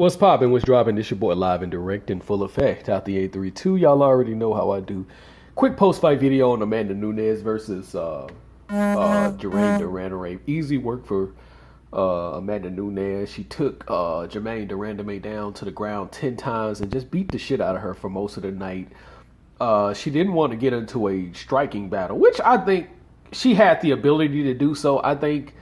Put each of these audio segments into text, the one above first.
What's poppin'? What's dropping? This your boy live and direct in full effect out the 832. Y'all already know how I do. Quick post-fight video on Amanda Nunes versus Germaine Randamie. Easy work for Amanda Nunes. She took Germaine Randamie down to the ground 10 times and just beat the shit out of her for most of the night. She didn't want to get into a striking battle, which I think she had the ability to do so. I think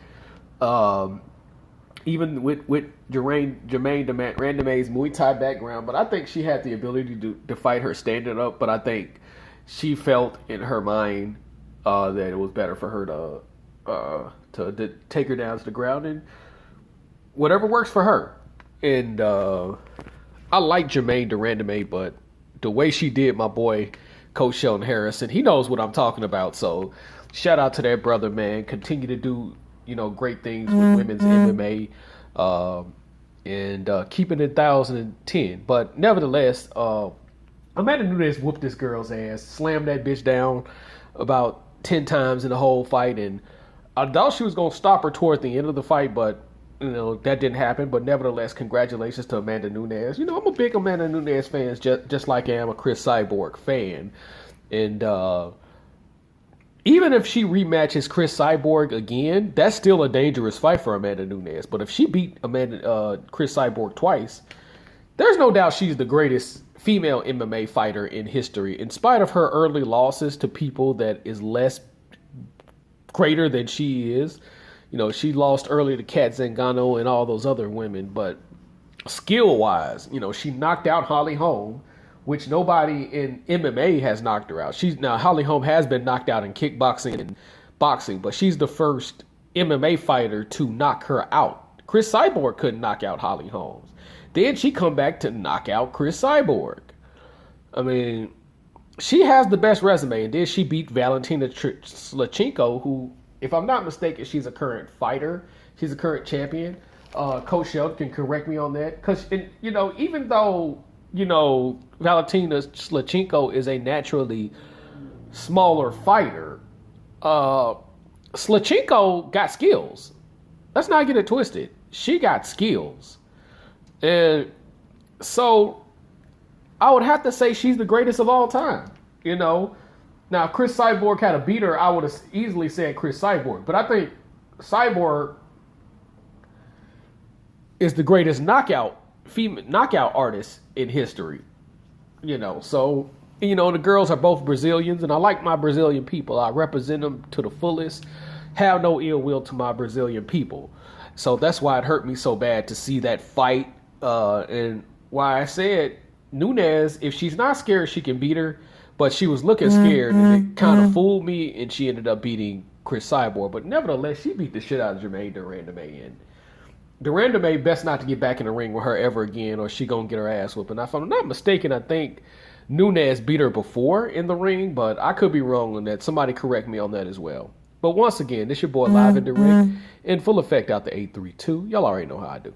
even with Germaine Randamie's Muay Thai background, but I think she had the ability to fight her standing up. But I think she felt in her mind that it was better for her to take her down to the ground and whatever works for her. And I like Germaine Randamie, but the way she did my boy Coach Sheldon Harrison, he knows what I'm talking about. So shout out to that brother, man. Continue to do great things with women's MMA and keeping it 1,010. But nevertheless, Amanda Nunes whooped this girl's ass, slammed that bitch down about 10 times in the whole fight. And I thought she was going to stop her toward the end of the fight, but that didn't happen. But nevertheless, congratulations to Amanda Nunes. I'm a big Amanda Nunes fan, just like I am a Chris Cyborg fan. And even if she rematches Chris Cyborg again, that's still a dangerous fight for Amanda Nunes. But if she beat Chris Cyborg twice, there's no doubt she's the greatest female MMA fighter in history. In spite of her early losses to people that is less greater than she is. She lost early to Kat Zingano and all those other women. But skill-wise, she knocked out Holly Holm, which nobody in MMA has knocked her out. Now Holly Holm has been knocked out in kickboxing and boxing, but she's the first MMA fighter to knock her out. Chris Cyborg couldn't knock out Holly Holm. Then she come back to knock out Chris Cyborg. I mean, she has the best resume, and then she beat Valentina Shevchenko, who, if I'm not mistaken, she's a current fighter. She's a current champion. Coach Sheldon can correct me on that, because even though Valentina Shevchenko is a naturally smaller fighter, Shevchenko got skills. Let's not get it twisted. She got skills. And so I would have to say she's the greatest of all time. Now, if Chris Cyborg had a beater, I would have easily said Chris Cyborg. But I think Cyborg is the greatest knockout artist in history. So, the girls are both Brazilians, and I like my Brazilian people. I represent them to the fullest. Have no ill will to my Brazilian people. So that's why it hurt me so bad to see that fight. And why I said Nunes, if she's not scared, she can beat her. But she was looking scared, and it kind of fooled me, and she ended up beating Chris Cyborg. But nevertheless, she beat the shit out of Germaine Randamie. And Randamie best not to get back in the ring with her ever again, or she gonna get her ass whooped. And if I'm not mistaken, I think Nunes beat her before in the ring, but I could be wrong on that. Somebody correct me on that as well. But once again, this your boy live and direct in full effect out the 832. Y'all already know how I do.